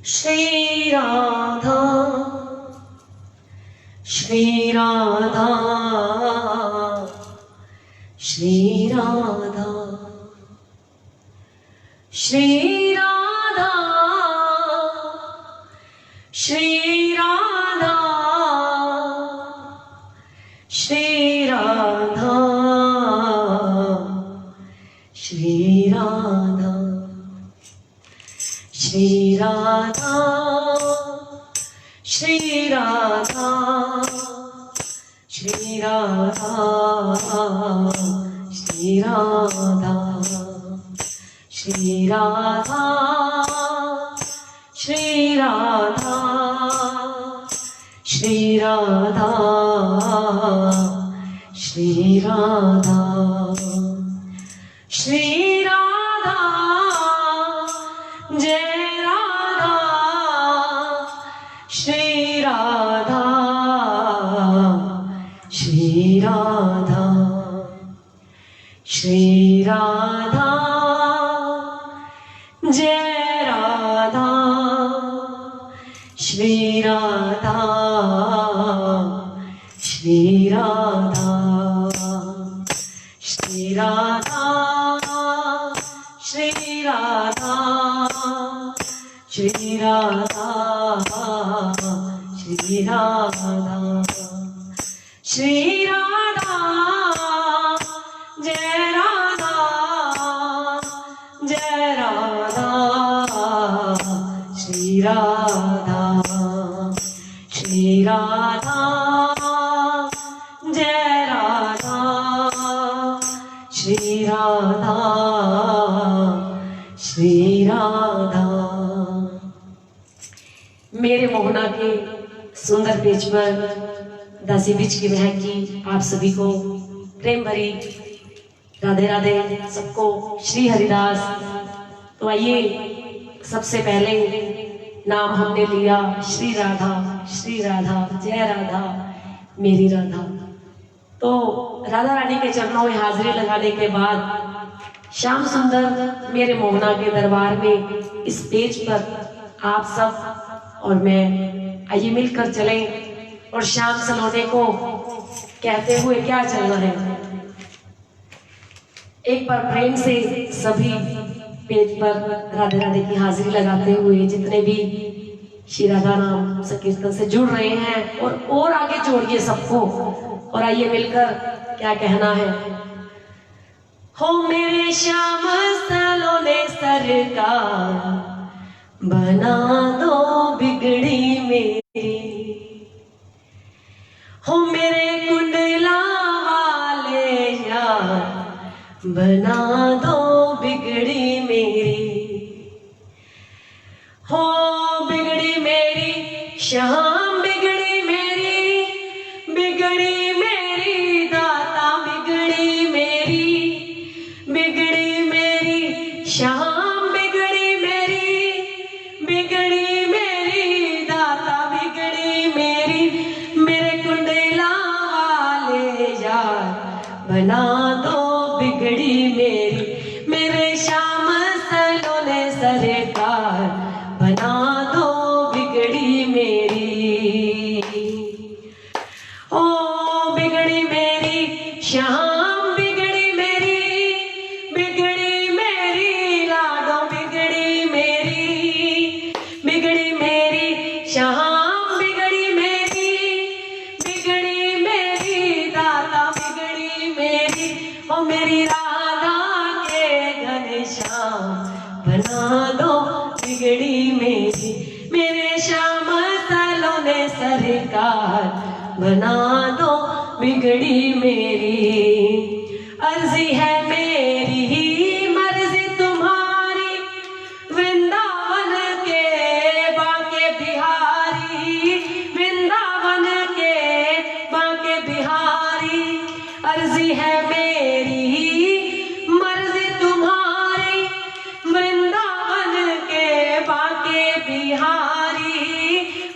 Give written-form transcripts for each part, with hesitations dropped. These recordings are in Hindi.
श्री राधा श्री राधा श्री राधा श्री राधा श्री राधा श्री राधा श्री राधा श्री राधा श्री राधा श्री राधा श्री राधा श्री राधा श्री राधा श्री राधा श्री राधा श्री राधा जय राधा श्री राधा श्री राधा श्री राधा जय राधा श्री राधा श्री राधा श्री राधा श्री राधा श्री राधा श्री राधा श्री राधा जय राधा जय राधा श्री राधा श्री राधा जय राधा श्री राधा श्री राधा। मेरे मोहना के सुंदर पेज पर दासी बीच की महक की आप सभी को प्रेम भरी राधे राधे सबको श्री हरिदास। तो आइए सबसे पहले नाम हमने लिया श्री राधा जय राधा मेरी राधा। तो राधा रानी के चरणों में हाजिरी लगाने के बाद श्याम सुंदर मेरे मोहना के दरबार में इस पेज पर आप सब और मैं आइए मिलकर चलें और श्याम सलोने को कहते हुए क्या चलना है। एक बार प्रेम से सभी पेज पर राधे राधे की हाजिरी लगाते हुए जितने भी श्री राधा नाम संकीर्तन से जुड़ रहे हैं और आगे जोड़िए सबको और आइए मिलकर क्या कहना है। हो मेरे श्याम सलोने सरकार बना दो बिगड़ी मेरी, हो मेरे कुंडला वाले यार बना दो बिगड़ी मेरी, हो बिगड़ी मेरी श्याम बिगड़ी मेरी दाता बिगड़ी मेरी श्याम बिगड़ी मेरी दाता बिगड़ी मेरी, मेरे कुंडला वाले यार बना दो बिगड़ी मेरी, मेरे श्याम सलोने सरकार बना दो बिगड़ी मेरी। ओ बिगड़ी मेरी श्याम बिगड़ी मेरी लाडो बिगड़ी मेरी श्याम बिगड़ी मेरी दाता बिगड़ी मेरी, ओ मेरी राधा के घनश्याम बना दो बिगड़ी मेरी, मेरे श्याम सलोने सरकार बना दो बिगड़ी मेरी। अर्जी है मेरी ही मर्जी तुम्हारी वृंदावन के बांके बिहारी, वृंदावन के बांके बिहारी। अर्जी है मेरी ही मर्जी तुम्हारी वृंदावन के बांके बिहारी,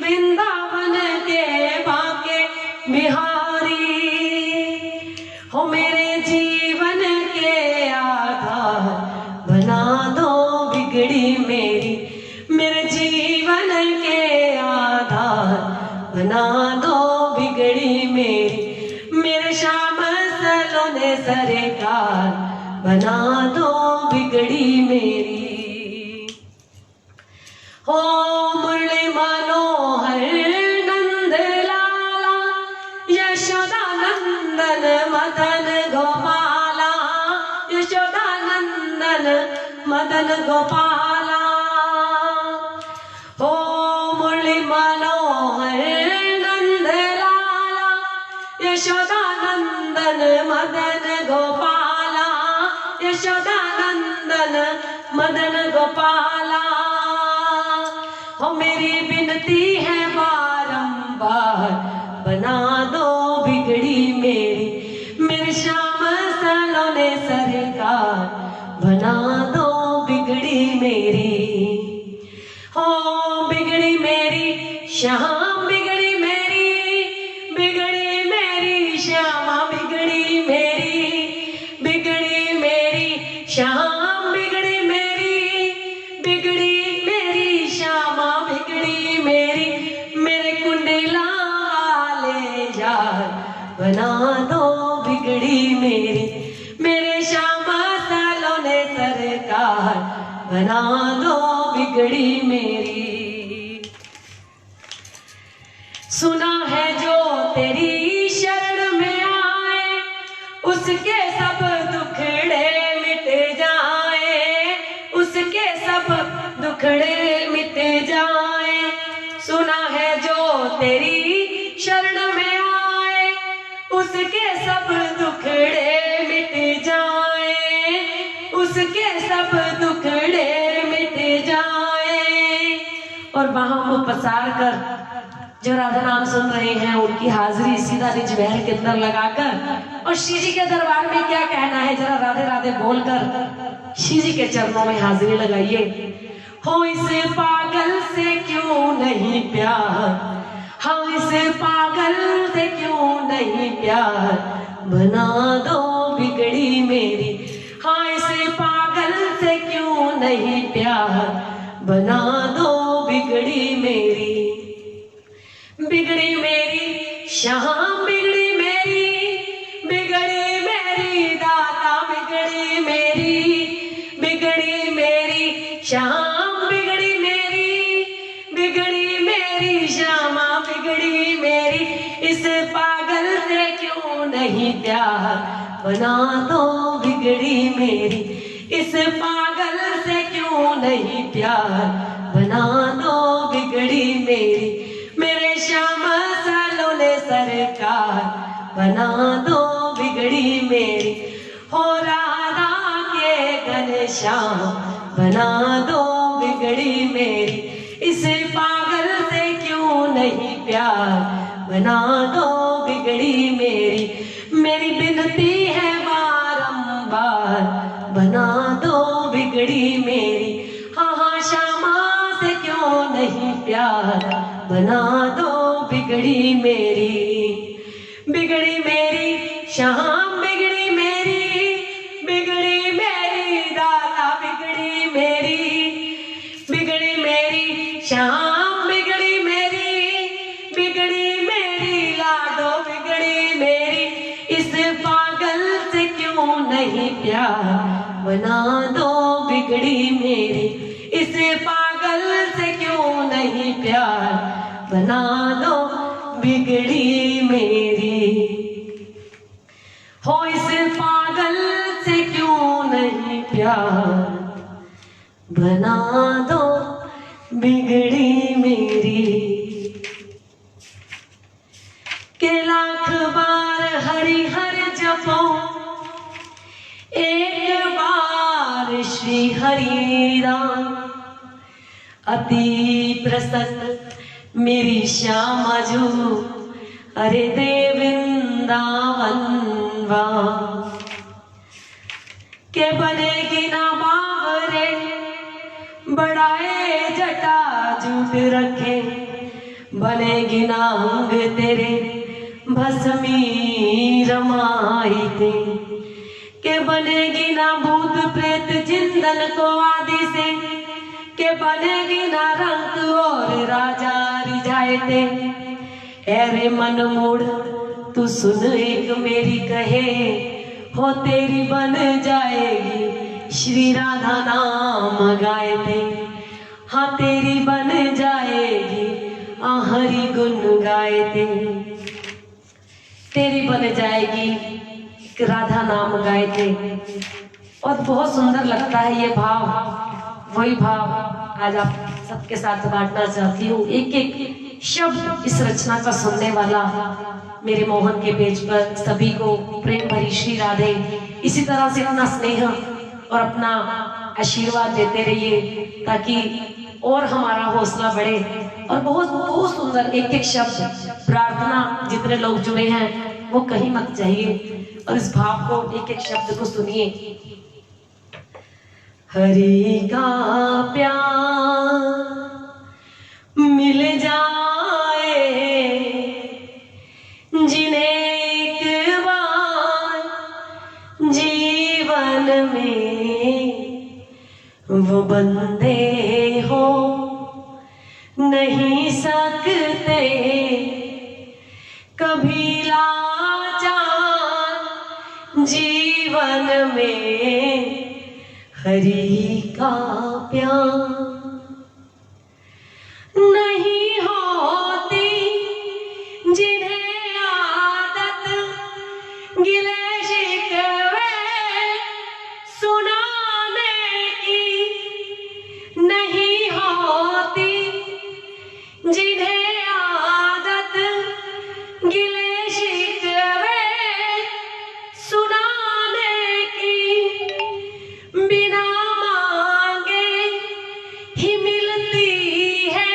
वृंदावन के बांके बिहारी। हो मेरे जीवन जीवन के आधार बना दो बिगड़ी मेरी, मेरे श्याम सलोने सरकार बना दो बिगड़ी मेरी। हो मुरली मनोहर नंद लाला, यशोदा नंदन मदन गोपाला, यशोदा नंदन मदन गोपाला। हो मुरली मनोहर नंद लाला, यशोदा नंदन मदन गोपाला, यशोदा नंदन मदन गोपाला। हो मेरी विनती है बारंबार बना दो बिगड़ी मेरी, मेरे श्याम सलोने सरकार बना दो बिगड़ी मेरी। हो बिगड़ी मेरी श्याम बिगड़ी मेरी, बिगड़ी मेरी श्यामा बिगड़ी मेरी, बिगड़ी मेरी श्याम बिगड़ी मेरी, बिगड़ी मेरी श्यामा बिगड़ी मेरी। मेरे कुंडला वाले यार बना दो बिगड़ी मेरी, मेरे श्यामा सलोने सरकार बना दो बिगड़ी मेरी। सुना है जो तेरी शरण में आए, उसके सब दुखड़े मिट जाए, उसके सब दुखड़े मिट जाए। सुना है जो तेरी शरण में आए, उसके सब दुखड़े मिट जाए, उसके सब दुखड़े मिट जाए। और बाहों को पसार कर जो राधा नाम सुन रहे हैं उनकी हाजिरी सीधा निज महल के अंदर लगाकर और श्री जी के दरबार में क्या कहना है जरा राधे राधे बोलकर श्री जी के चरणों में हाजिरी लगाइए। हो इस पागल से क्यों नहीं प्यार, हाँ इस पागल से क्यों नहीं प्यार बना दो बिगड़ी मेरी, हाँ इस पागल से क्यों नहीं प्यार बना दो बिगड़ी मेरी। बिगड़ी मेरी श्याम बिगड़ी मेरी, बिगड़ी मेरी दाता बिगड़ी मेरी, बिगड़ी मेरी श्याम बिगड़ी मेरी, बिगड़ी मेरी श्यामा बिगड़ी मेरी। इस पागल से क्यों नहीं प्यार बना दो बिगड़ी मेरी, इस पागल से क्यों नहीं प्यार बना दो बिगड़ी मेरी। मेरे श्याम सलोने सरकार बना दो बिगड़ी मेरी। हो राधा के घनश्याम बना दो बिगड़ी मेरी, इस पागल से क्यों नहीं प्यार बना दो बिगड़ी मेरी। मेरी विनती है बारंबार बना दो बिगड़ी मेरी, हाँ हाँ श्यामा से क्यों नहीं प्यार बना दो बिगड़ी मेरी। बिगड़ी मेरी श्याम बिगड़ी मेरी, बिगड़ी मेरी दाता बिगड़ी मेरी, बिगड़ी मेरी श्याम बिगड़ी मेरी, बिगड़ी मेरी लाडो बिगड़ी मेरी। इस पागल से क्यों नहीं प्यार बना दो बिगड़ी मेरी, इस पागल से क्यों नहीं प्यार बना दो बिगड़ी मेरी। हो इस पागल से क्यों नहीं प्यार बना दो बिगड़ी मेरी। के लाख बार हरि हर जपो, एक बार श्री हरि राम। अति प्रसन्न मेरी श्यामा जो अरे देवृंदावन वा। के बनेगी ना बावरे बढ़ाए जटा झूठ रखे, बनेगी ना अंग तेरे भस्मी रमाई थे। के बनेगी ना भूत प्रेत जिंदन को आदि से, के बनेगी ना रंग और जाए थे। अरे मन मोड़ तू सुन एक मेरी कहे, हो तेरी बन जाएगी श्री राधा नाम गाए थे। हाँ तेरी बन जाएगी हरि गुण गाए थे। तेरी बन जाएगी राधा नाम गाए थे। और बहुत सुंदर लगता है ये भाव, वही भाव आज आप सबके साथ बांटना चाहती हूँ। एक एक शब्द इस रचना का सुनने वाला मेरे मोहन के पेज पर सभी को प्रेम भरी श्री राधे इसी तरह से अपना स्नेह और अपना आशीर्वाद देते रहिए, ताकि और हमारा हौसला बढ़े। और बहुत बहुत सुंदर एक एक शब्द प्रार्थना, जितने लोग जुड़े हैं वो कहीं मत जाइए और इस भाव को एक एक शब्द को सुनिए। हरि का प्यार मिल जाए जिन्हें एक बार जीवन में, वो बंदे हो नहीं सकते कभी लाचार जीवन में। हरि का प्यार नहीं होती जिन्हें आदत गिले शिकवे सुनाने की, नहीं होती जिन्हें आदत गिले शिकवे सुनाने की, बिना मांगे ही मिलती है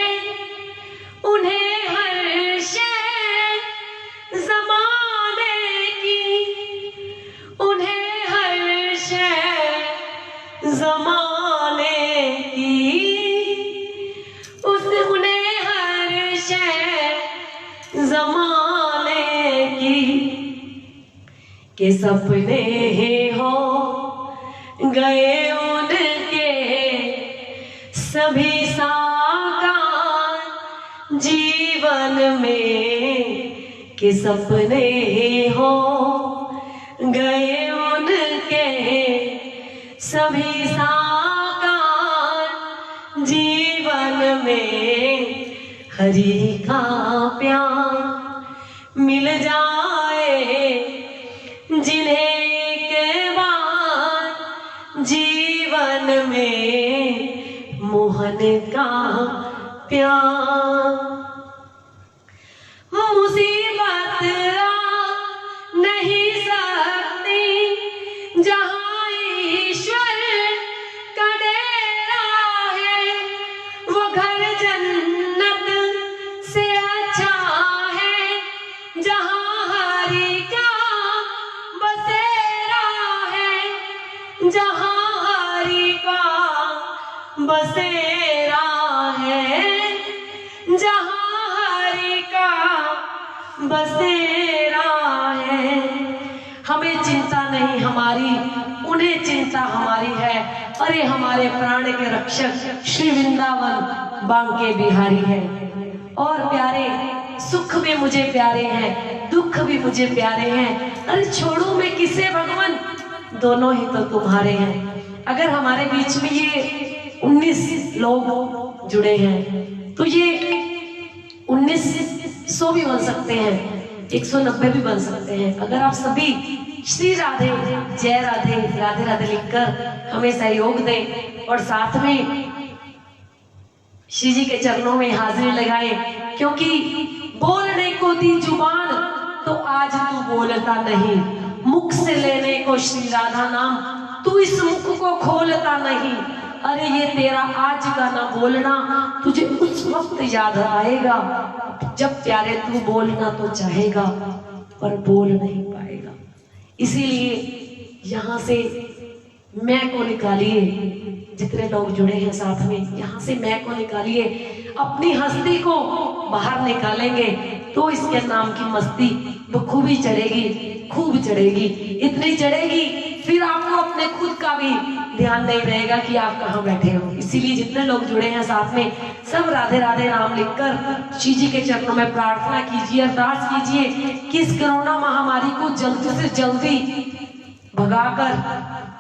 उन्हें हर शय ज़माने की, उन्हें हर शय ज़माने की, उन्हें हर शय ज़माने की। के सपने हो गए उनके सभी साकार जीवन में, के सपने हो गए उनके सभी साकार जीवन में। हरि का प्यार मिल जाए जिन्हें एक बार जीवन में, मोहन का प्यार। मुसीबत आ नहीं सकती जहाँ ईश्वर का डेरा है, वो घर जन्नत से अच्छा है जहाँ हरि का बसेरा है, जहाँ हरि का बसेरा है, जहाँ हरि का बसेरा है। हमें चिंता नहीं हमारी, उन्हें चिंता हमारी है। अरे हमारे प्राण के रक्षक श्री वृंदावन बांके बिहारी है। और प्यारे सुख भी मुझे प्यारे हैं, दुख भी मुझे प्यारे हैं। अरे छोड़ो मैं किसे भगवान, दोनों ही तो तुम्हारे हैं। अगर हमारे बीच में ये 19 लोग जुड़े हैं तो ये 1900 भी बन सकते हैं, 190 भी बन सकते हैं। अगर आप सभी श्री राधे जय राधे राधे राधे लिखकर हमें सहयोग दें और साथ में श्री जी के चरणों में हाजिरी लगाए, क्योंकि बोलने को दी जुबान तो आज तू बोलता नहीं, मुख से लेने को श्री राधा नाम तू इस मुख को खोलता नहीं। अरे ये तेरा आज का ना बोलना तुझे उस वक्त याद आएगा जब प्यारे तू बोलना तो चाहेगा पर बोल नहीं पाएगा। इसीलिए यहाँ से मैं को निकालिए, जितने लोग जुड़े हैं साथ में, यहाँ से मैं को निकालिए, अपनी हस्ती को बाहर निकालेंगे तो इसके नाम की मस्ती वो खूब ही चढ़ेगी, खूब चढ़ेगी, इतनी चढ़ेगी फिर आपको अपने खुद का भी ध्यान नहीं रहेगा कि आप कहाँ बैठे हो। इसीलिए जितने लोग जुड़े हैं साथ में सब राधे राधे नाम लिखकर श्री जी के चरणों में प्रार्थना कीजिए, अरदास कीजिए कि इस कोरोना महामारी को जल्दी से जल्दी भगाकर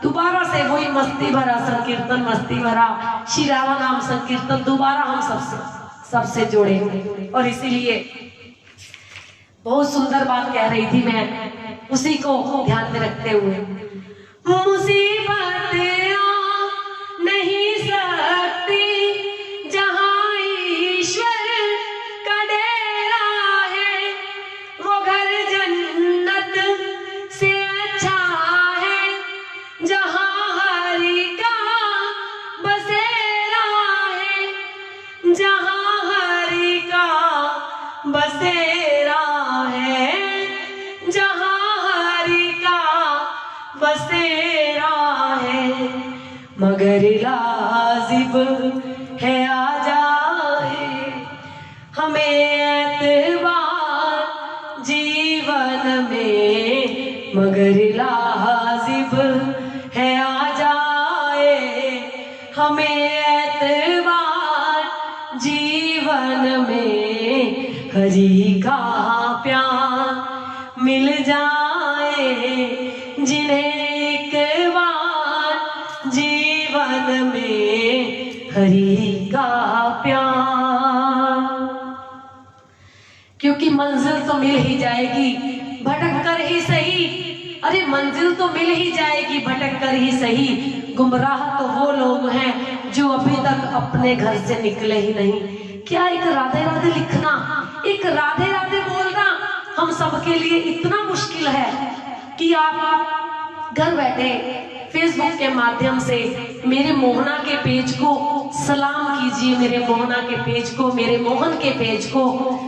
दोबारा से वही मस्ती भरा संकीर्तन, मस्ती भरा श्री राधा नाम संकीर्तन दोबारा हम सबसे जोड़े। और इसीलिए बहुत सुंदर बात कह रही थी मैं, उसी को ध्यान में रखते हुए, मुसीबत नहीं सकती जहां ईश्वर का डेरा है, वो घर जन्नत से अच्छा है जहां हरि का बसेरा है, जहां हरि का बसेरा है, जहां हरि का बसेरा है। मगर लाजिब है आ जाए हमें एतबार जीवन में, मगर लाजिब है आ जाए हमें एतबार जीवन में, हरि का प्यार मिल जाए जिन्हें एक बार जीवन में, हरि का प्यार। क्योंकि मंजिल तो मिल ही जाएगी भटक कर ही सही, अरे मंजिल तो मिल ही जाएगी भटक कर ही सही। गुमराह तो वो लोग हैं जो अभी तक अपने घर से निकले ही नहीं। क्या एक राधे राधे लिखना, एक राधे राधे बोलना हम सबके लिए इतना मुश्किल है कि आप घर बैठे फेसबुक के माध्यम से मेरे मोहना के पेज को सलाम कीजिए, मेरे मोहना के पेज को, मेरे मोहन के पेज को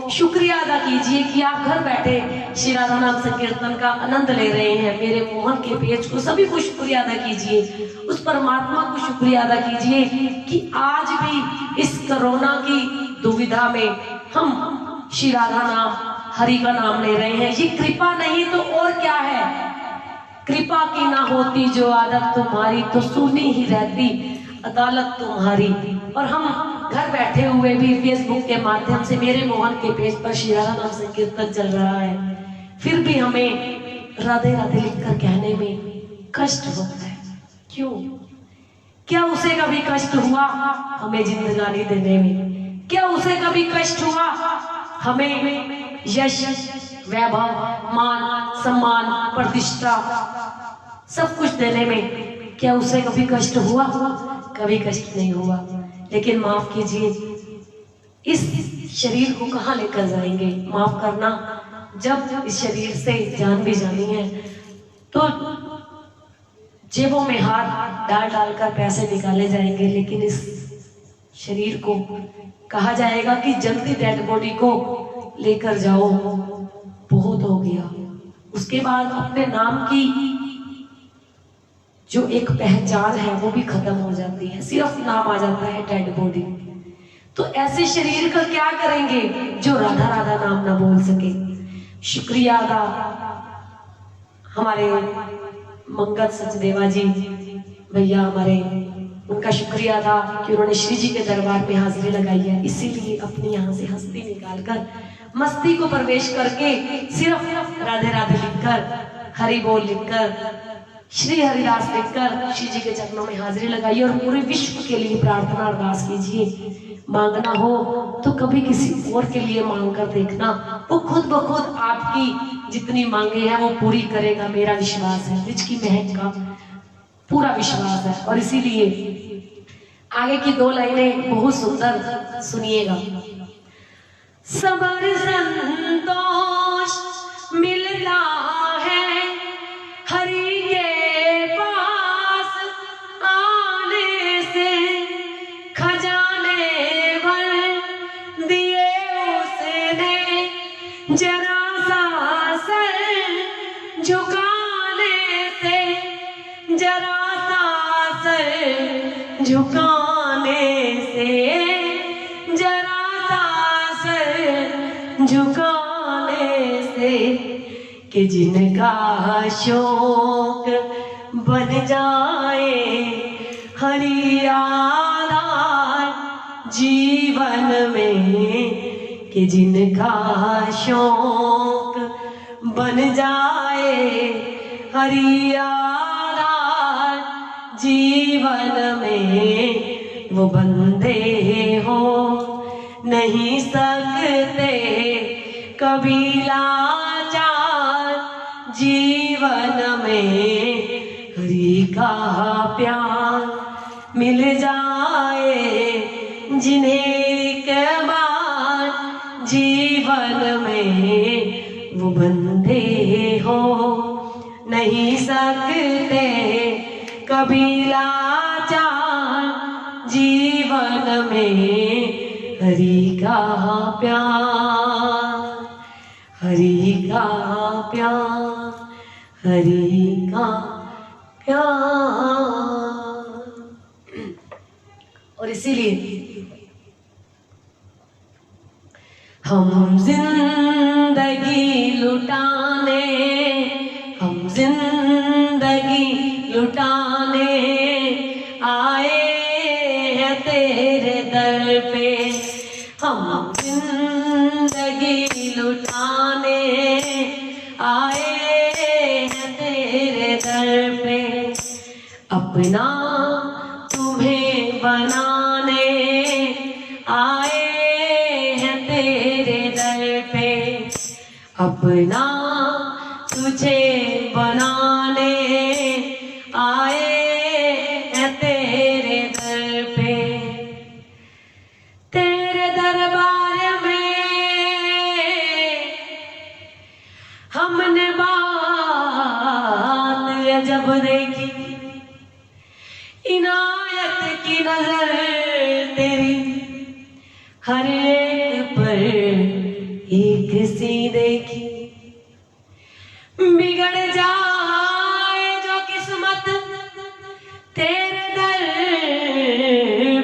शुक्रिया अदा कीजिए कि आप घर बैठे श्री राधा नाम संकीर्तन का आनंद ले रहे हैं। मेरे मोहन के पेज को सभी को शुक्रिया अदा कीजिए, उस परमात्मा को शुक्रिया अदा कीजिए कि आज भी इस कोरोना की दुविधा में हम श्री राधा नाम, हरि का नाम ले रहे हैं। ये कृपा नहीं तो और क्या है। कृपा की ना होती जो आदत तुम्हारी, तो सुनी ही रहती अदालत तुम्हारी। और हम घर बैठे हुए भी फेसबुक के माध्यम से मेरे मोहन के पेज पर श्री राधा नाम संकीर्तन चल रहा है, फिर भी हमें राधे राधे लिखकर कहने में कष्ट होता है। क्यों? क्या उसे कभी कष्ट हुआ हमें जिंदगानी देने में? क्या उसे कभी कष्ट हुआ हमें यश, वैभव, मान, सम्मान, प्रतिष्ठा सब कुछ देने में? क्या उसे कभी कष्ट हुआ? कभी कष्ट नहीं हुआ। लेकिन माफ कीजिए, इस शरीर को कहाँ लेकर जाएंगे? माफ करना, जब इस शरीर से जान भी जानी है तो जेबों में हाथ डाल डालकर पैसे निकाले जाएंगे, लेकिन इस शरीर को कहा जाएगा कि जल्दी डेड बॉडी को लेकर जाओ, बहुत हो गया। उसके बाद अपने नाम की जो एक पहचान है वो भी खत्म हो जाती है, सिर्फ नाम आ जाता है डेड बॉडी। तो ऐसे शरीर का क्या करेंगे जो राधा राधा नाम ना बोल सके? शुक्रिया अदा हमारे मंगत सचदेवा जी भैया, हमारे उनका शुक्रिया था कि उन्होंने श्री जी के दरबार में हाजिरी लगाई है। इसीलिए अपनी यहाँ से हस्ती निकालकर मस्ती को प्रवेश करके सिर्फ राधे राधे लिखकर, हरि बोल लिखकर, श्री हरिदास लिखकर श्री जी के चरणों में हाजिरी लगाइए और पूरे विश्व के लिए प्रार्थना अरदास कीजिए। मांगना हो तो कभी किसी और के लिए मांग कर देखना, वो खुद ब खुद आपकी जितनी मांगे हैं वो पूरी करेगा। मेरा विश्वास है, ब्रिज की महक का पूरा विश्वास है। और इसीलिए आगे की दो लाइनें बहुत सुंदर सुनिएगा। सबर संतोष मिलता है हरि के पास आने से, खजाने भर दिए उसने जरा सा सर झुकाने से, जरा सा सर झुकाने से, जरा सा सर झुकाने से, कि जिनका शौक बन जाए हरि आधार जीवन में कि जिनका शौक बन जाए। हरि आधार जीवन में वो बंदे हो नहीं सकते कभी लाचार। जीवन में हरि का प्यार मिल जाए जिन्हें एक बार। जीवन में वो बंदे हो नहीं सकते कभी लाचार। जीवन में हरि का प्यार, हरि का प्यार, हरि का प्यार। और इसीलिए हम जिंदगी लुटाने, हम जिंदगी लुटाने आए हैं तेरे दर पे। हम जिंदगी लुटाने आए हैं तेरे दर पे। अपना तुम्हें बनाने आए हैं तेरे दर पे। अपना तुझे बनाने आए हैं तेरे दर पे। तेरे दरबार में हमने बात जब देखी, इनायत की नजर तेरी हर एक पर एक सी देखी। बिगड़ जाए जो किस्मत तेरे दर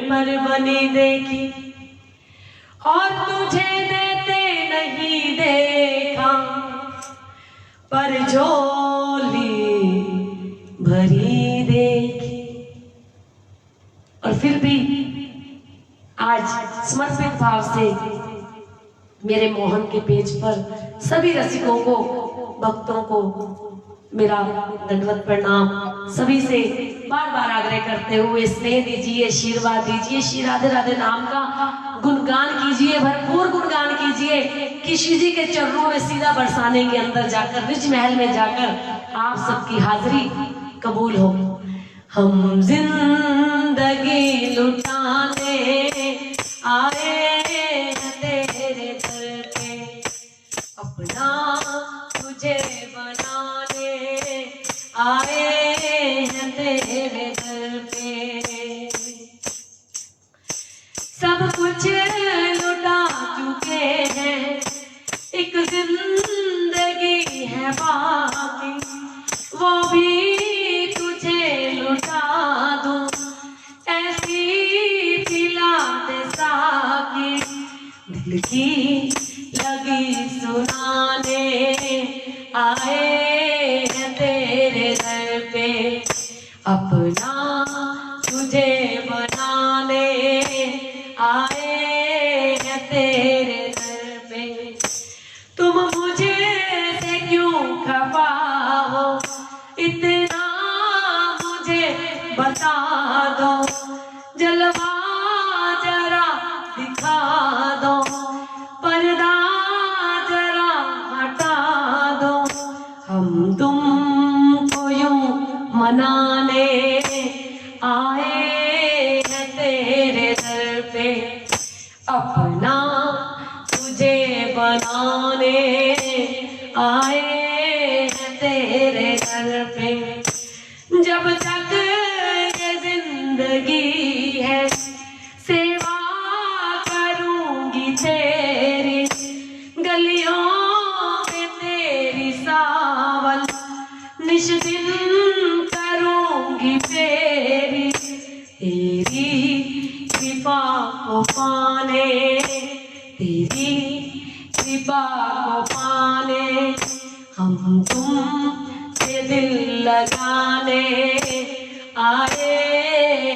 पर बनी देखी, और तुझे देते नहीं देखा पर झोली भरी देखी। और फिर भी आज समर्पित भाव से मेरे मोहन के पेज पर सभी रसिकों को, भक्तों को मेरा दंडवत प्रणाम। सभी से बार बार आग्रह करते हुए स्नेह दीजिए, आशीर्वाद दीजिए, श्री राधे राधे नाम का गुणगान कीजिए, भरपूर गुणगान कीजिए कि श्री जी के चरणों में सीधा बरसाने के अंदर जाकर, निज महल में जाकर आप सबकी हाजिरी कबूल हो। हम जिंदगी लुटाने आए तेरे दर पे। अपना तुझे बनाने आए हैं तेरे दर पे। सब कुछ लुटा चुके हैं, एक जिंदगी है बाकी, वो भी तुझे लुटा दूं। ऐसी पिला दे साकी, दिल की लगी सुनाने आए हैं तेरे दर पे। अपना तुझे बनाने आए हैं तेरे दर पे। तुम मुझे से क्यों खफा हो, इतना मुझे बता दो। जलवा जरा दिखा दो, पर्दा जरा हटा दो। हम तुमको यूं मनाने आए हैं तेरे दर पे। अपना तुझे बनाने आए हैं तेरे दर पे। जब तक ये जिंदगी है सेवा करूंगी तेरी, गलियों में तेरी सावल निश दिन करूंगी फेरी। तेरी कृपा को पाने, तेरी कृपा को पाने हम तुम से दिल लगाने आए।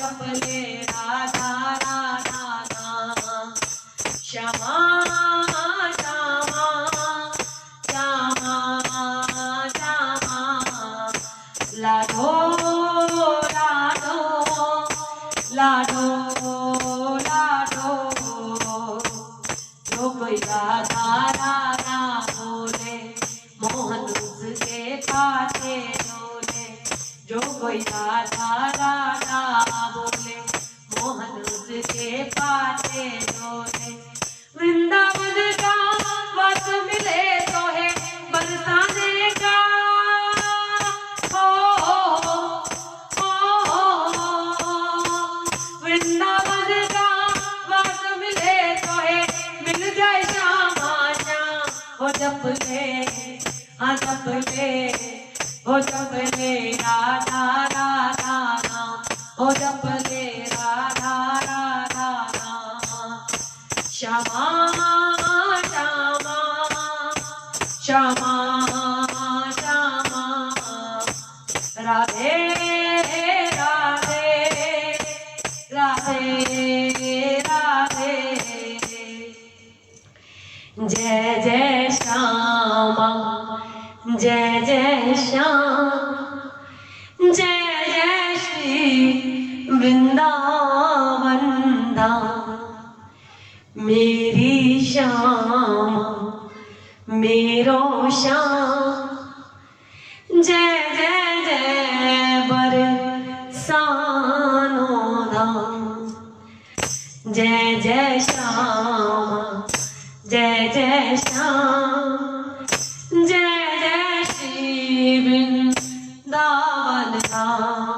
लाडो लाडो, जो कोई राधा राधा बोले मोहन उसके पाते डोले। जो कोई राधा राधा बोले मोहन उसके पाते डोले। वृंदावन का वक्त मिले तो है बरसाने का, वृंदावन का वक्त मिले तो है मिल जाए श्यामा श्याम। हो जप ले हाँ जप ले, हो जप ले राधा राधा नाम, हो जप ले राधा राधा नाम। श्यामा श्यामा श्यामा श्यामा, राधे राधे राधे राधे। जय जय श्यामा जय जय श्याम, जय जय श्री वृंदावन धाम। मेरी श्यामा मेरो श्याम, जय जय जय बरसानो धाम। जय जय श्यामा जय जय श्याम, जय जय श्री वृंदावन धाम।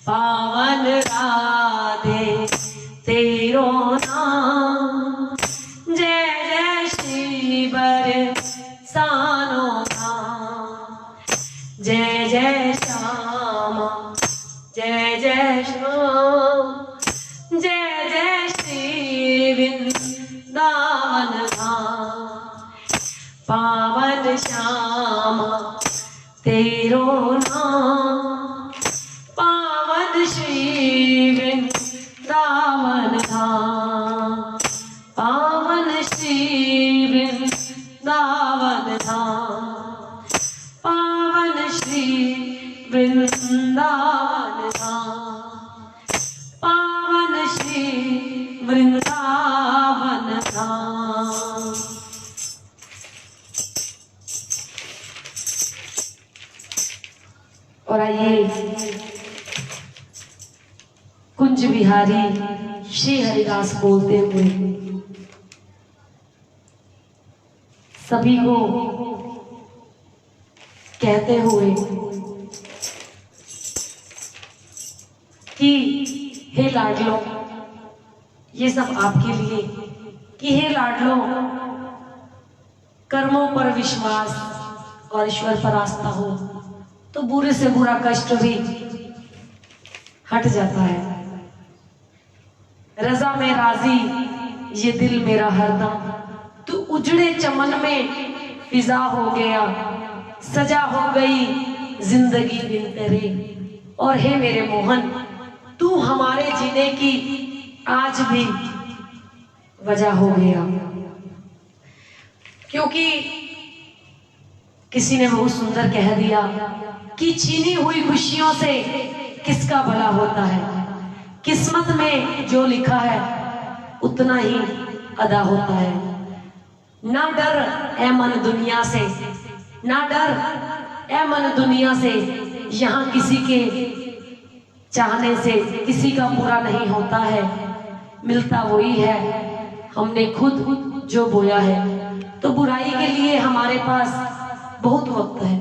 पावन राधे तेरो नाम, जय जय श्री बरसानो धाम। जय जय श्यामा जय जय श्याम, जय जय श्री वृंदावन धाम। पावन श्यामा तेरो नाम, पावन श्री वृंदावन धाम। पावन श्री वृंदावन धाम, पावन श्री वृंदावन धाम, पावन श्री वृंदावन धाम। और आइए कुंज बिहारी श्री हरिदास बोलते हुए सभी को कहते हुए कि हे लाडलो, ये सब आपके लिए, कि हे लाडलो कर्मों पर विश्वास और ईश्वर पर आस्था हो तो बुरे से बुरा कष्ट भी हट जाता है। रजा में राजी ये दिल मेरा हरदम, तू उजड़े चमन में फिजा हो गया, सजा हो गई जिंदगी बिन तेरे। और हे मेरे मोहन, तू हमारे जीने की आज भी वजह हो गया। क्योंकि किसी ने बहुत सुंदर कह दिया कि छीनी हुई खुशियों से किसका भला होता है, किस्मत में जो लिखा है उतना ही अदा होता है। ना डर ए मन दुनिया से, ना डर ए मन दुनिया से, यहाँ किसी के चाहने से किसी का बुरा नहीं होता है, मिलता वही है हमने खुद जो बोया है। तो बुराई के लिए हमारे पास बहुत वक्त है,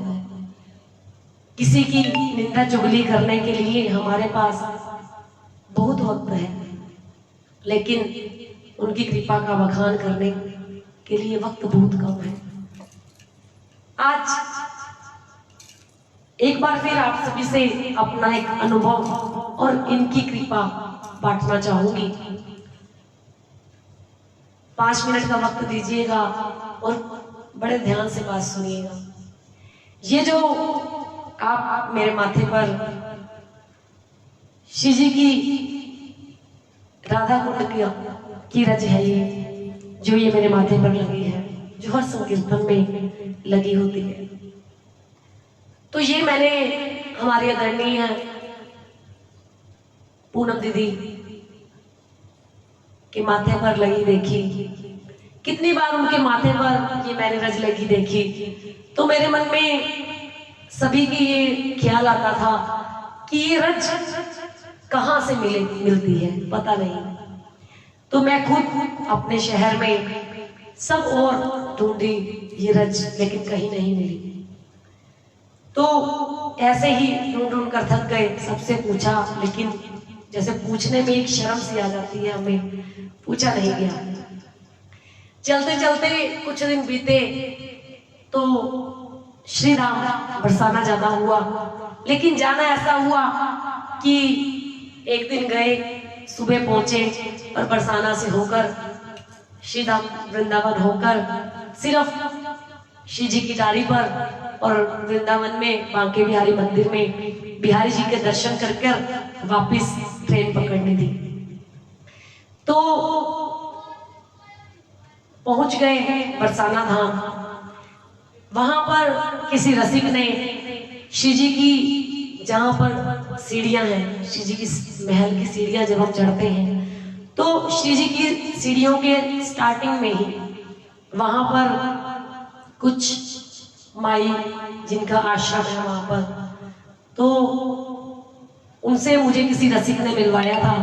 किसी की निंदा चुगली करने के लिए हमारे पास बहुत वक्त है, लेकिन उनकी कृपा का बखान करने के लिए वक्त बहुत कम है। आज एक बार फिर आप सभी से अपना एक अनुभव और इनकी कृपा बांटना चाहूंगी। 5 मिनट का वक्त दीजिएगा और बड़े ध्यान से बात सुनिएगा। ये जो आप मेरे माथे पर श्री जी की राधा कुंड की रज है, ये जो ये मेरे माथे पर लगी है, जो हर संकीर्तन में लगी होती है। तो ये मैंने हमारी आदरणीय पूनम दीदी के माथे पर लगी देखी, कितनी बार उनके माथे पर ये मैंने रज लगी देखी, तो मेरे मन में सभी की ये ख्याल आता था कि ये रज कहाँ से मिलती है, पता नहीं। तो मैं खुद अपने शहर में सब और ढूंढी ये रज, लेकिन कहीं नहीं मिली। तो ऐसे ही ढूंढ ढूंढ कर थक गए, सबसे पूछा, लेकिन जैसे पूछने में एक शर्म सी आ जाती है, हमें पूछा नहीं गया। चलते चलते कुछ दिन बीते तो श्री राम बरसाना जाना हुआ, लेकिन जाना ऐसा हुआ कि एक दिन गए, सुबह पहुंचे और बरसाना से होकर श्री धाम वृंदावन होकर सिर्फ श्री जी की डाली पर और वृंदावन में बांके बिहारी मंदिर में बिहारी जी के दर्शन कर वापस ट्रेन पकड़नी थी। तो पहुंच गए हैं बरसाना धाम। वहां पर किसी रसिक ने श्री जी की, जहां पर सीढ़ियां हैं, श्री जी की महल की सीढ़ियां जब हम चढ़ते हैं तो श्री जी की सीढ़ियों के स्टार्टिंग में ही वहां पर कुछ माई जिनका आश्रम है वहां पर, तो उनसे मुझे किसी रसिक ने मिलवाया था।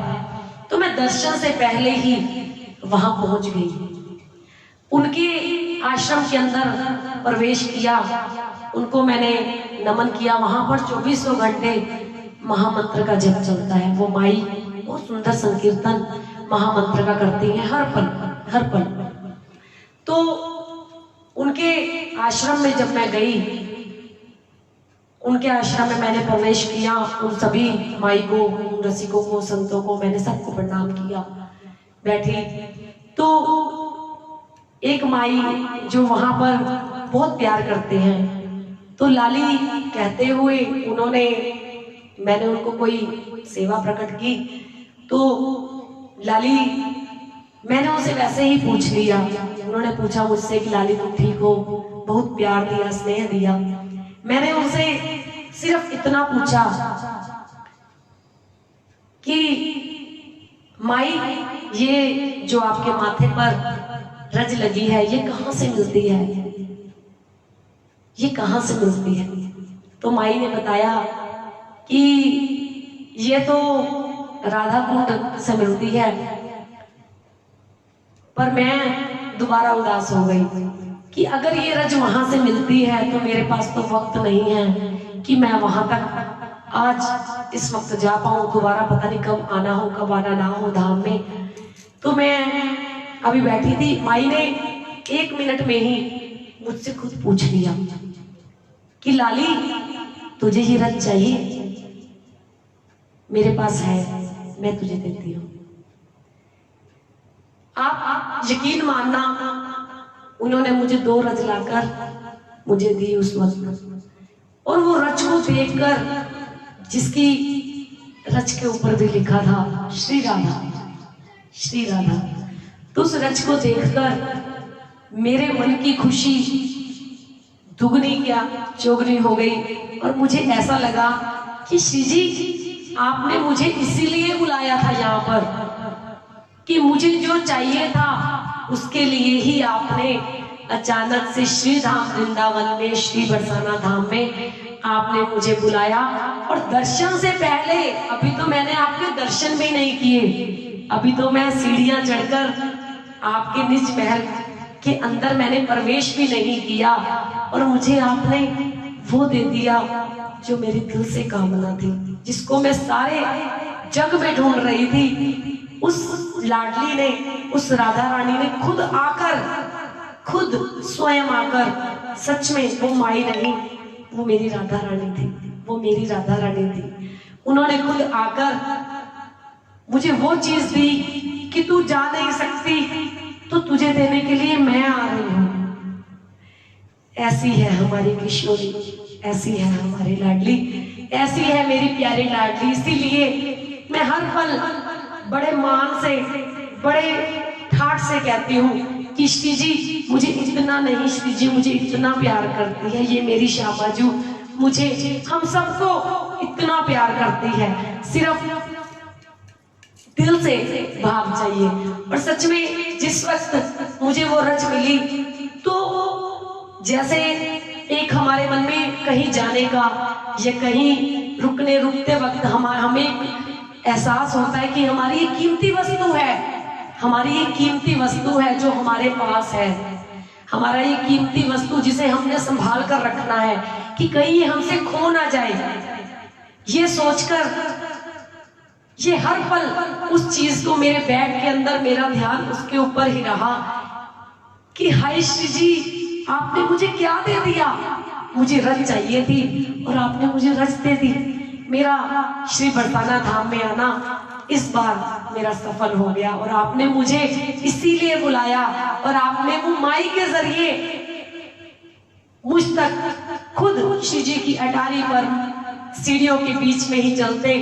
तो मैं दर्शन से पहले ही वहां पहुंच गई, उनके आश्रम के अंदर प्रवेश किया, उनको मैंने नमन किया। वहां पर 2400 घंटे महामंत्र का जप चलता है। वो माई बहुत सुंदर संकीर्तन महामंत्र का करती हैं हर पल। तो उनके आश्रम में जब मैं गई, उनके आश्रम में मैंने प्रवेश किया, उन सभी माई को, रसिकों को, संतों को मैंने सबको प्रणाम किया, बैठी। तो एक माई जो वहां पर बहुत प्यार करते हैं, तो लाली कहते हुए उन्होंने, मैंने उनको कोई सेवा प्रकट की, तो लाली, मैंने उनसे वैसे ही पूछ लिया। उन्होंने पूछा मुझसे कि लाली तुम ठीक हो, बहुत प्यार दिया, स्नेह दिया। मैंने उनसे सिर्फ इतना पूछा कि माई ये जो आपके माथे पर रज लगी है ये कहाँ से मिलती है, ये कहाँ से मिलती है? तो माई ने बताया कि ये तो राधा कुंड से मिलती है। पर मैं दोबारा उदास हो गई कि अगर ये रज वहां से मिलती है तो मेरे पास तो वक्त नहीं है कि मैं वहां तक आज इस वक्त जा पाऊं। दोबारा पता नहीं कब आना हो, कब आना ना हो धाम में। तो मैं अभी बैठी थी, माई ने 1 मिनट में ही मुझसे खुद पूछ लिया कि लाली तुझे ये रज चाहिए? मेरे पास है, मैं तुझे देती हूँ। आप यकीन मानना, उन्होंने मुझे 2 रज लाकर मुझे दी उस वक्त, और वो रज को देखकर, जिसकी रज के ऊपर भी लिखा था श्री राधा, श्री राधा, तो उस रज को देखकर मेरे मन की खुशी दुगनी क्या चौगनी हो गई। और मुझे ऐसा लगा कि श्री जी आपने मुझे इसीलिए बुलाया था यहाँ पर कि मुझे जो चाहिए था उसके लिए ही आपने अचानक से श्री धाम वृंदावन में, श्री बरसाना धाम में आपने मुझे बुलाया। और दर्शन से पहले, अभी तो मैंने आपके दर्शन भी नहीं किए, अभी तो मैं सीढ़ियां चढ़कर आपके निज महल के अंदर मैंने प्रवेश भी नहीं किया, और मुझे आपने वो दे दिया जो मेरे दिल से कामना थी, जिसको मैं सारे जग में ढूंढ रही थी। उस लाडली ने, उस राधा रानी ने खुद आकर, खुद स्वयं आकर, सच में वो माई नहीं, वो मेरी राधा रानी थी, वो मेरी राधा रानी थी। उन्होंने खुद आकर मुझे वो चीज दी कि तू जा नहीं सकती तो तुझे देने के लिए मैं आ रही हूं। ऐसी है हमारी किशोरी, ऐसी है हमारी लाडली, ऐसी है मेरी प्यारी लाडली। इसीलिए मैं हर पल बड़े मान से, बड़े ठाठ से कहती हूँ कि श्री जी मुझे इतना नहीं, श्री जी मुझे इतना प्यार करती है, ये मेरी शाबाजू मुझे, हम सबको इतना प्यार करती है। सिर्फ दिल से भाव चाहिए। और सच में जिस वक्त मुझे वो रच मिली तो जैसे एक हमारे मन में कहीं जाने का या कहीं रुकते वक्त हमें एहसास होता है कि हमारी ये कीमती वस्तु है, हमारी ये कीमती वस्तु है जो हमारे पास है, हमारा ये कीमती वस्तु जिसे हमने संभाल कर रखना है कि कहीं ये हमसे खो ना जाए। ये सोचकर ये हर पल उस चीज को मेरे बैग के अंदर मेरा ध्यान उसके ऊपर ही रहा कि हाय श्री जी, आपने मुझे क्या दे दिया। मुझे रज चाहिए थी और आपने मुझे रज दे दी। मेरा श्री बरसाना धाम में आना इस बार मेरा सफल हो गया और आपने मुझे इसीलिए बुलाया और आपने वो माई के जरिए मुझ तक खुद श्री जी की अटारी पर सीढ़ियों के बीच में ही चलते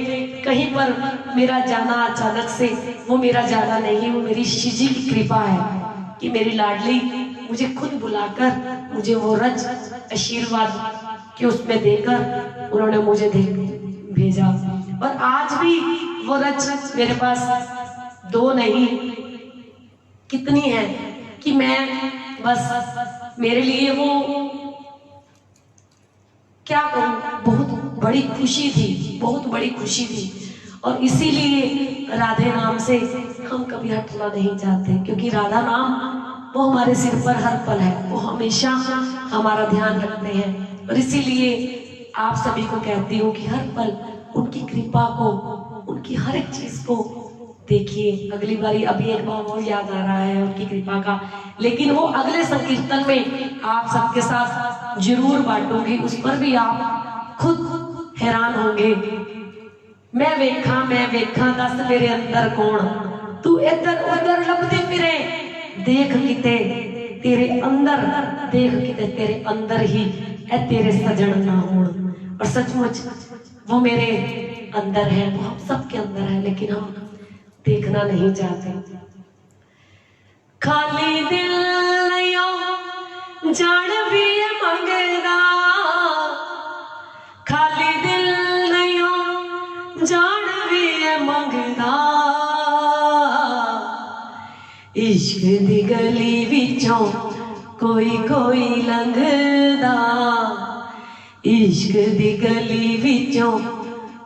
कहीं पर मेरा जाना अचानक से, वो मेरा जाना नहीं, वो मेरी श्री जी की कृपा है कि मेरी लाडली मुझे खुद बुलाकर मुझे वो रज आशीर्वाद के उसमें देकर उन्होंने मुझे भेजा। और आज भी वो रज मेरे पास दो नहीं कितनी है कि मैं बस मेरे लिए वो क्या कहूँ, बहुत बड़ी खुशी थी, बहुत बड़ी खुशी थी। और इसीलिए राधे नाम से हम कभी हटना नहीं चाहते, क्योंकि राधा नाम वो हमारे सिर पर हर पल है, वो हमेशा हमारा ध्यान रखते हैं। और इसीलिए आप सभी को कहती हूँ कि हर पल उनकी कृपा को, उनकी हर एक चीज को देखिए। अगली बारी अभी एक बार और याद आ रहा है उनकी कृपा का, लेकिन वो अगले संकीर्तन में आप सबके साथ जरूर बांटूंगी, उस पर भी आप खुद हैरान होंगे। मैं वेखा दस मेरे अंदर कौन, तू इधर उधर लभदी फिरे, देख किते तेरे अंदर, देख किते तेरे अंदर ही है तेरे सजन ना होण। और सचमुच वो मेरे अंदर है, वो हम सबके अंदर है, लेकिन हम देखना नहीं चाहते। खाली दिल नहीं जान भी मंगदा, खाली दिल नहीं जान भी मंगदा, इश्क दी गली विचों कोई कोई लंघदा, इश्क दी गली विचों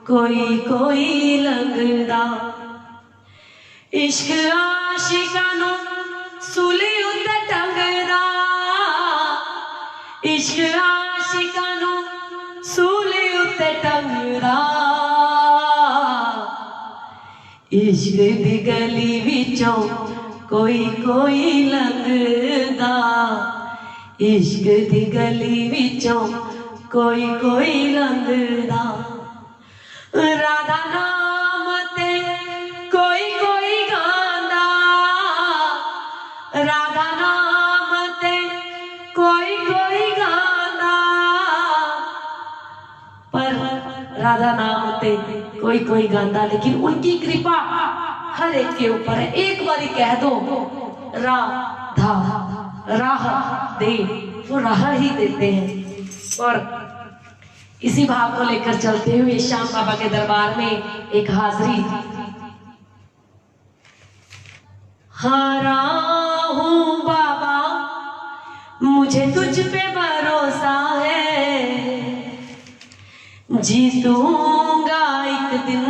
कोई कोई लंघदा, इश्क आशिकां नूं सूली उत्ते टंगदा, इश्क आशिकां नूं सूली उत्ते टंगदा, इश्क दी गली विचों कोई कोई लंघदा, इश्क दी गली विचों कोई कोई लंघदा। राधा नाम ते कोई कोई गांदा, राधा नाम ते कोई कोई गांदा, पर राधा नाम ते कोई कोई गांदा, लेकिन उनकी कृपा हर एक के ऊपर है। एक बारी कह दो राधा, राह दे, वो राह ही देते हैं। और इसी भाव को लेकर चलते हुए श्याम बाबा के दरबार में एक हाजरी, हारा हूँ बाबा मुझे तुझ पे भरोसा है, जीतूंगा एक दिन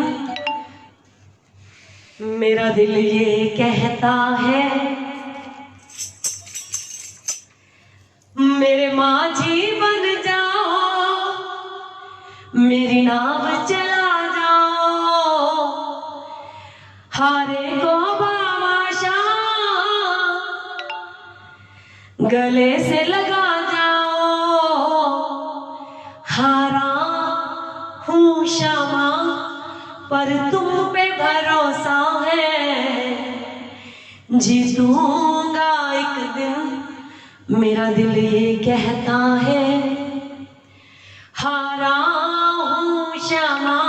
मेरा दिल ये कहता है, मेरे माझी बन जाओ, मेरी नाव चला जाओ, हारे को बामाशा गले से लगा जाओ, हारा हूँ श्यामा पर तुम पे भरोसा है, जीतूंगा एक दिन मेरा दिल ये कहता है, हारा हूँ श्यामा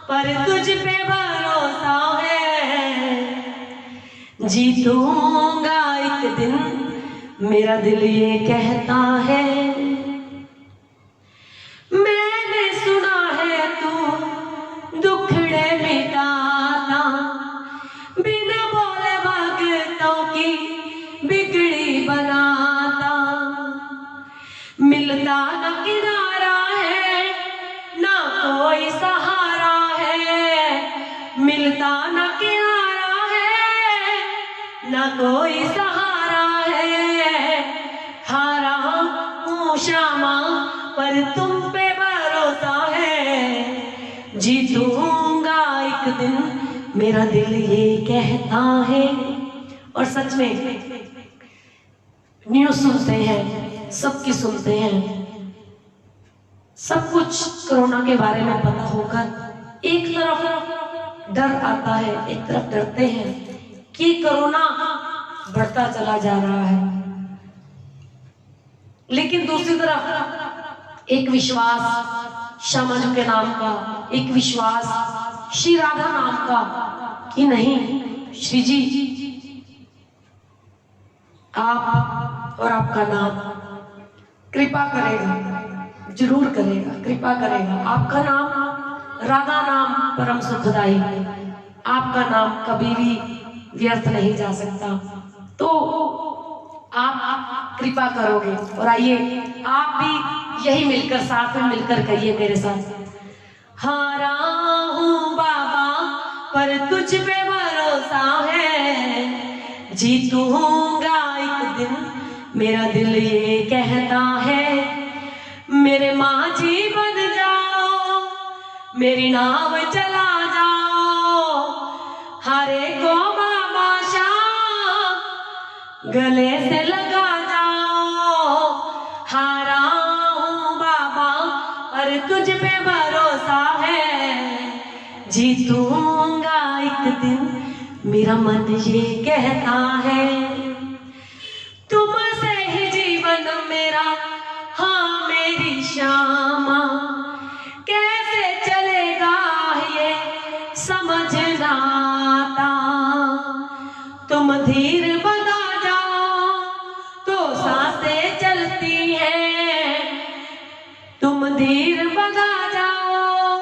पर तुझ पे भरोसा है, जीतूंगा एक दिन मेरा दिल ये कहता है। मैंने सुना है तू दुखड़े मिटाता, मिलता न किनारा है, न कोई सहारा है। हारा हूँ श्यामा पर तुम पे भरोसा है, जीतूंगा एक दिन मेरा दिल ये कहता है। और सच में न्यूज सुनते हैं, सबकी सुनते हैं, सब कुछ कोरोना के बारे में पता होकर एक तरफ डर आता है, एक तरफ डरते हैं कि कोरोना बढ़ता चला जा रहा है, लेकिन दूसरी तरफ एक विश्वास श्यामा जी के नाम का, एक विश्वास श्री राधा नाम का कि नहीं, श्री जी आप और आपका नाम कृपा करेगा, जरूर करेगा, कृपा करेगा। आपका नाम राधा नाम परम सुखदाई, आपका नाम कभी भी व्यर्थ नहीं जा सकता। तो आप कृपा करोगे। और आइए आप भी यही मिलकर, साथ में मिलकर कहिए मेरे साथ, हारा हूँ बाबा पर तुझ पे भरोसा है, जीतूंगा एक दिन मेरा दिल ये कहता है। मेरे माझी बन जाओ, मेरी नाव चला जाओ, हरे को बाबा शाम गले से लगा जाओ। हारा हूँ बाबा पर तुझ पे भरोसा है, जीतूंगा एक दिन मेरा मन ये कहता है। तुमसे ही जीवन मेरा, हाँ मेरी श्यामा, कैसे चलेगा ये समझ ना आता। तुम धीर बना जाओ तो सांसें चलती हैं, तुम धीर बना जाओ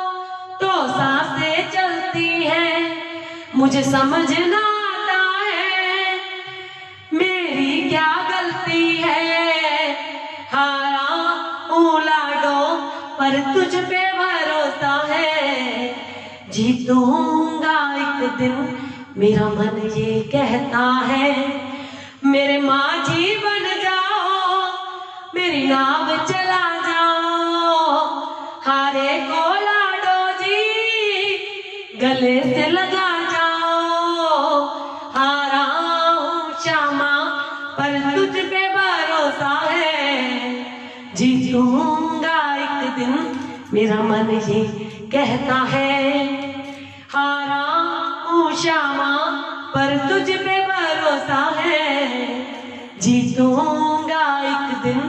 तो सांसें चलती हैं। मुझे समझ ना आता है मेरी क्या गलती है, हारा हूँ लाडो पर तुझ पे भरोसा है, जीतूंगा एक दिन मेरा मन ये कहता है। मेरे माझी बन जाओ, मेरी नाव चला जाओ, हारे को लाडो जी गले से लगा जाओ। हारा हूँ श्यामा पर तुझ पे भरोसा है, जीतूंगा एक दिन मेरा मन ये कहता है। हारा हूँ श्यामा पर तुझ पे भरोसा है, जीतूंगा एक दिन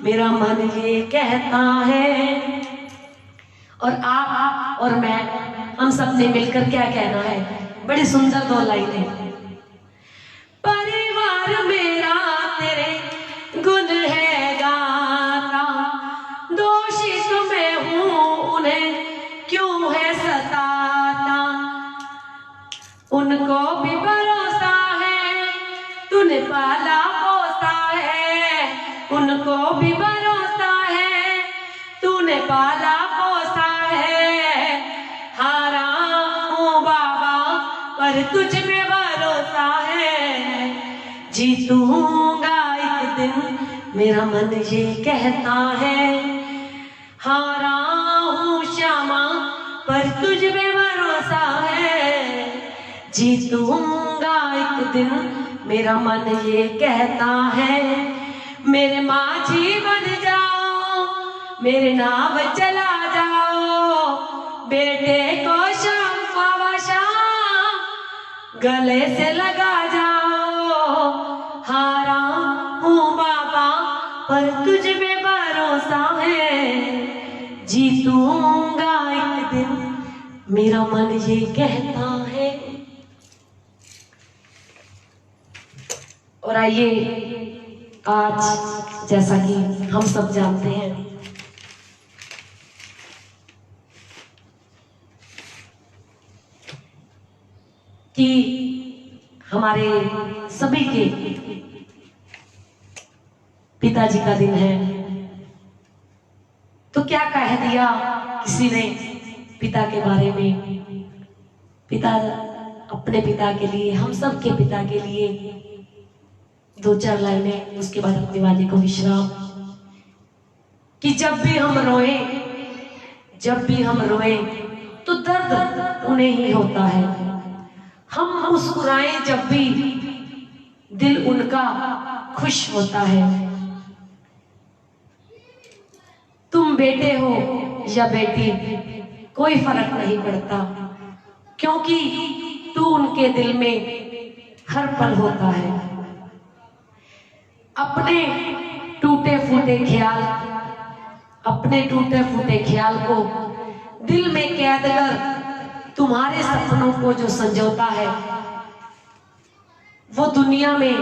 मेरा मन ये कहता है। और आप और मैं, हम सब ने मिलकर क्या कहना है, बड़ी सुंदर दो लाइनें। परिवार मेरा तेरे गुण है गाता, दोषी तुम्हें हूँ उन्हें क्यों है सताता। उनको भी भरोसा है तूने पाला पोसा है, उनको भी भरोसा है तूने पाला पोसा है। हारा हूँ बाबा पर तुझ में भरोसा है, जीतूंगा एक दिन मेरा मन ये कहता है। हारा हूँ श्यामा पर तुझ में भरोसा है, जीतूंगा एक दिन मेरा मन ये कहता है। मेरे माझी बन जाओ, मेरे नाव चला जाओ, बेटे को शाम बाबा शाम गले से लगा जाओ। हारा हूँ बाबा पर तुझ में भरोसा है, जीतूंगा एक दिन मेरा मन ये कहता है। और आइए आज जैसा कि हम सब जानते हैं कि हमारे सभी के पिताजी का दिन है, तो क्या कह दिया किसी ने पिता के बारे में। पिता, अपने पिता के लिए, हम सब के पिता के लिए 2-4 लाइनें, उसके बाद अपनी वाणी को विश्राम। कि जब भी हम रोएं तो दर्द उन्हें ही होता है। हम मुस्कुराएं जब भी, दिल उनका खुश होता है। तुम बेटे हो या बेटी, कोई फर्क नहीं पड़ता, क्योंकि तू उनके दिल में हर पल होता है। अपने टूटे फूटे ख्याल को दिल में कैद कर तुम्हारे सपनों को जो संजोता है, वो दुनिया में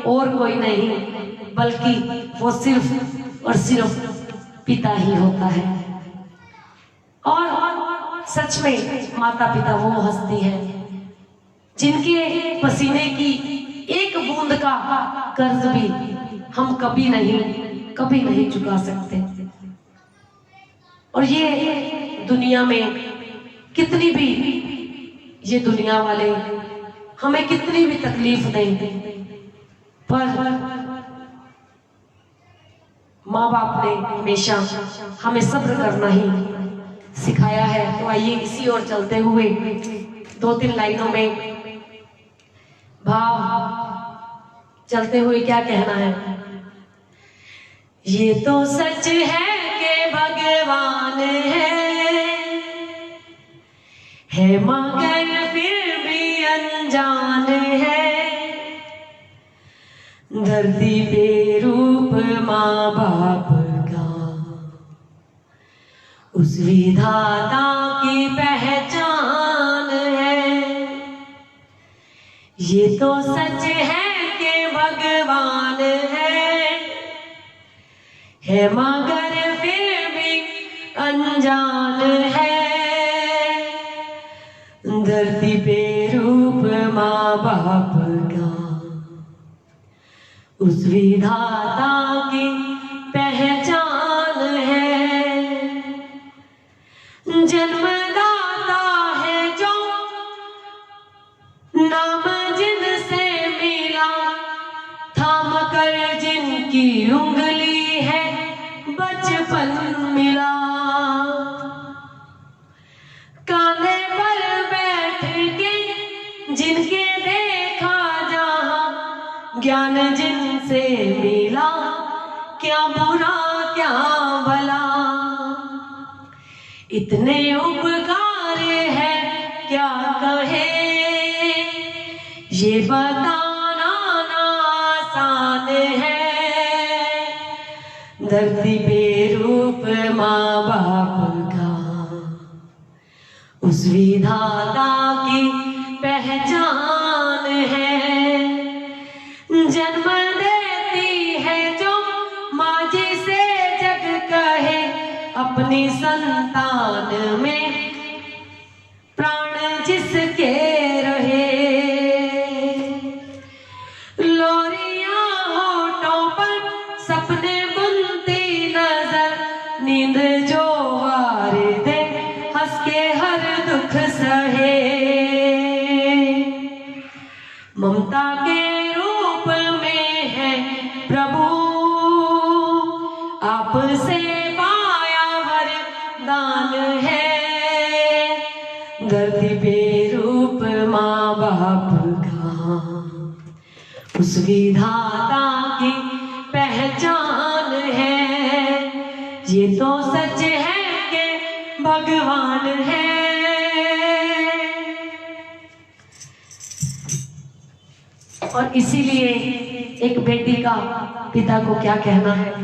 और कोई नहीं, बल्कि वो सिर्फ और सिर्फ पिता ही होता है। और सच में माता पिता वो हस्ती है जिनके पसीने की एक बूंद का कर्ज भी हम कभी नहीं चुका सकते। और ये दुनिया में कितनी भी ये दुनिया वाले हमें कितनी भी तकलीफ दें, पर माँ बाप ने हमेशा हमें सब्र करना ही सिखाया है। तो आइए इसी ओर चलते हुए 2-3 लाइनों में भाव चलते हुए क्या कहना है। ये तो सच है कि भगवान है मगर फिर भी अनजान है। धरती पे रूप माँ बाप का उस विधाता की पहचान है। ये तो सच है कि भगवान है मगर फिर भी अनजान है। धरती पे रूप माँ बाप का उस विधाता की पहचान है। जन्मदाता है जो नाम जिनसे मिला, थाम कर जिनकी उंगली है बचपन मिला। कांधे पर बैठ के जिनके देखा जहां, ज्ञान जिनसे मिला, क्या बुरा क्या भला। इतने उपकार है क्या कहे, ये बताना ना आसान है। धरती पे रूप माँ बाप का उस विधाता की पहचान है। जन्म देती है जो माँ जिसे जग कहे, अपनी संतान में प्राण जिसके रहे। लोरियां होठों पर सपने बुनती नजर, नींद जो वार दे हंस के हर दुख सहे। ममता के रूप में है प्रभु, आपसे पाया वरदान है। धरती पे रूप माँ बाप का उस विधाता की पहचान है। ये तो सच है कि भगवान है। और इसीलिए एक बेटी का पिता को क्या कहना है।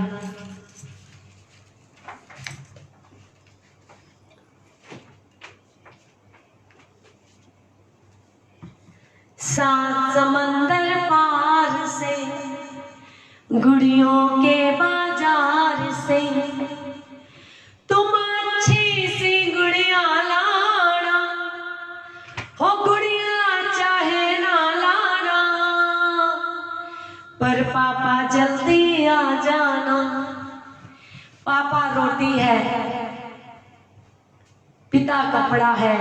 सात समंदर पार से, गुड़ियों के बाजार से, तुम अच्छी सी गुड़िया लाना, हो गुड़िया चाहे ना लाना, पर पापा जल्दी आ जाना। पापा रोटी है, पिता कपड़ा है,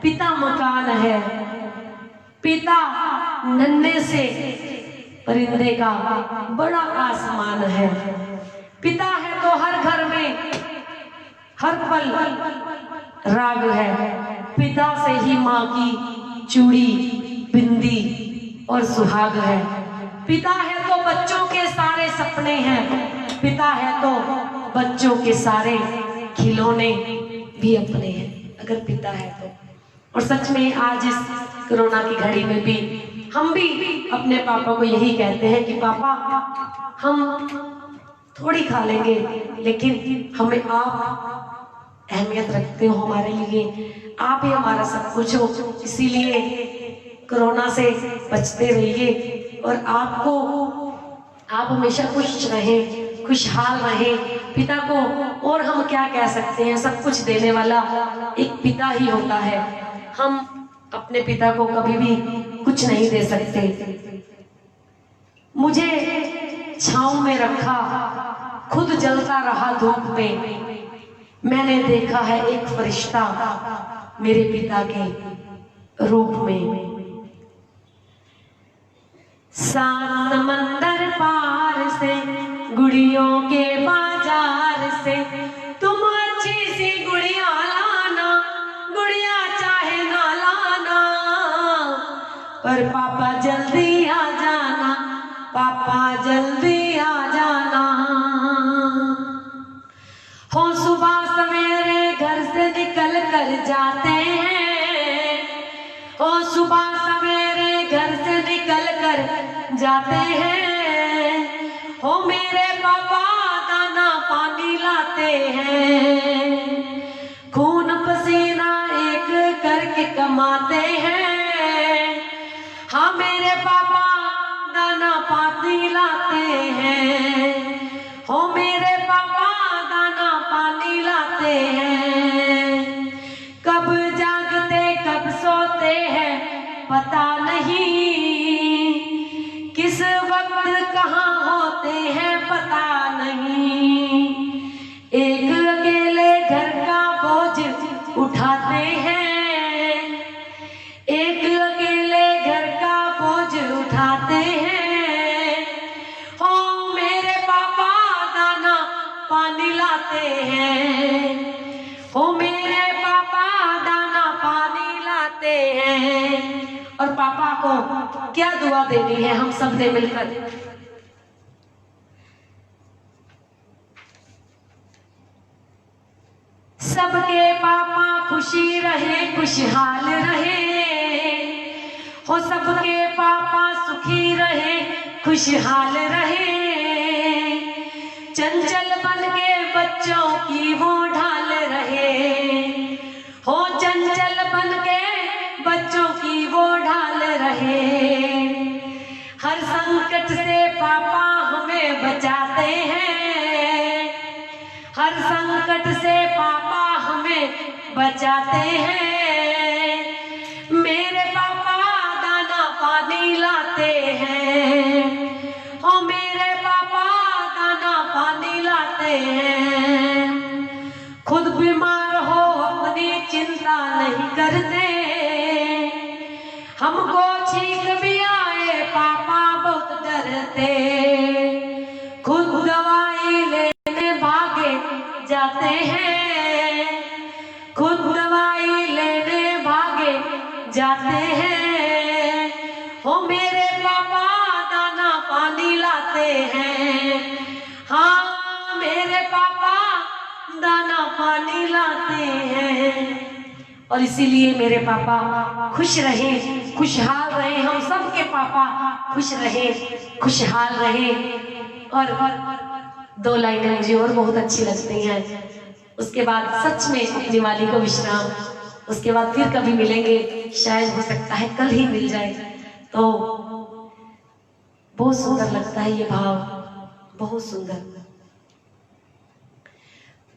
पिता मकान है, पिता नन्हे से परिंदे का बड़ा आसमान है। पिता है तो हर घर में हर पल राग है। पिता से ही माँ की चूड़ी, बिंदी और सुहाग है। पिता है तो बच्चों के सारे सपने हैं। पिता है तो बच्चों के सारे खिलौने भी अपने हैं, अगर पिता है तो। और सच में आज इस कोरोना की घड़ी में भी हम भी अपने पापा को यही कहते हैं कि पापा हम थोड़ी खा लेंगे, लेकिन हमें आप अहमियत रखते हो हमारे लिए, आप ही हमारा सब कुछ हो। इसीलिए कोरोना से बचते रहिए और आप हमेशा खुश रहें, खुशहाल रहें। पिता को और हम क्या कह सकते हैं, सब कुछ देने वाला एक पिता ही होता है। हम अपने पिता को कभी भी कुछ नहीं दे सकते। मुझे छांव में रखा, खुद जलता रहा धूप में। मैंने देखा है एक फरिश्ता मेरे पिता के रूप में। सात समंदर पार से, गुड़ियों के बाजार से, तुम अच्छी सी गुड़िया लाना, गुड़िया चाहे ना लाना, पर पापा जल्दी आ जाना, पापा जल्दी आ जाना। हो सुबह सवेरे घर से निकल कर जाते हैं, हो सुबह सवेरे घर से निकल कर जाते हैं। हो मेरे पापा दाना पानी लाते हैं, खून पसीना एक करके कमाते हैं। हाँ मेरे पापा दाना पानी लाते हैं, हो मेरे पापा दाना पानी लाते हैं। कब जागते कब सोते हैं पता नहीं, किस वक्त कहाँ होते हैं पता नहीं। एक अकेले घर का बोझ उठाते हैं, एक अकेले घर का बोझ उठाते हैं। हो मेरे पापा दाना पानी लाते हैं, हो मेरे पापा दाना पानी लाते हैं। और पापा को क्या दुआ देनी है हम सब ने मिलकर। सबके पापा खुशी रहे, खुशहाल रहे, हो सबके पापा सुखी रहे, खुशहाल रहे। चंचल बन के बच्चों की वो ढाल रहे, हो चंचल बन के बच्चों की वो ढाल रहे। हर संकट से पापा हमें बचाते हैं, हर संकट से पापा हमें बचाते हैं। मेरे पापा दाना पानी लाते हैं, हो मेरे पापा दाना पानी लाते हैं। खुद बीमार हो अपनी चिंता नहीं करते, हमको छींक भी आए पापा बहुत डरते। खुद दवाई लेने भागे जाते हैं, खुद दवाई लेने भागे जाते हैं। हो मेरे पापा दाना पानी लाते हैं, हाँ मेरे पापा दाना पानी लाते हैं। और इसीलिए मेरे पापा खुश रहे, खुशहाल रहे, हम सब के पापा खुश रहे, खुशहाल रहे। और दो लाइनें मुझे और बहुत अच्छी लगती हैं। उसके बाद सच में अपनी वाली को विश्राम, उसके बाद फिर कभी मिलेंगे, शायद हो सकता है कल ही मिल जाए। तो बहुत सुंदर लगता है ये भाव, बहुत सुंदर।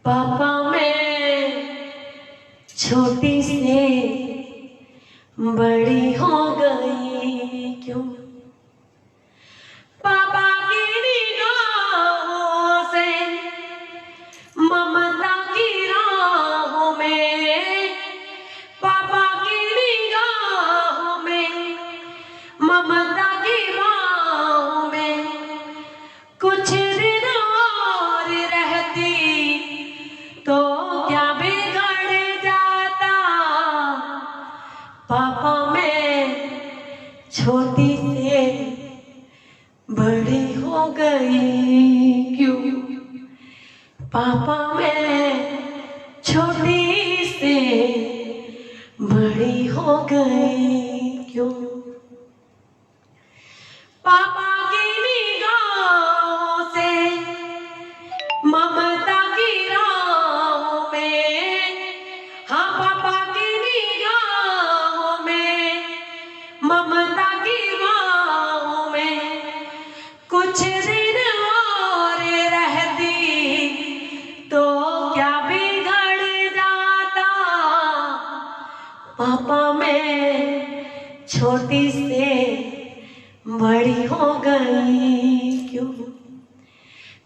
पापा मैं छोटी से बड़ी हो गई क्यों, पापा की निगाहों से ममता की राहों में, पापा की छोटी से बड़ी हो गई क्यों? पापा मैं छोटी से बड़ी हो गई क्यों? पापा की निगाहों से ममता की राहों में, हाँ पापा की निगाहों में ममता की राहों में कुछ दिन और रहती तो क्या बिगड़ जाता? पापा मैं छोटी से बड़ी हो गई क्यों?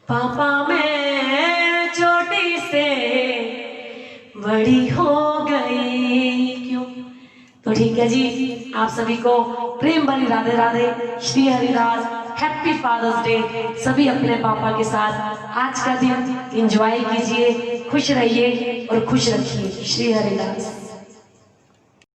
पापा मैं छोटी से बड़ी हो गई क्यों? तो ठीक है जी, आप सभी को प्रेम भरी Radhe Radhe, Shri Haridas, happy father's day. सभी अपने पापा के साथ आज का दिन एंजॉय कीजिए, खुश रहिए और खुश रखिए। श्री हरिदास।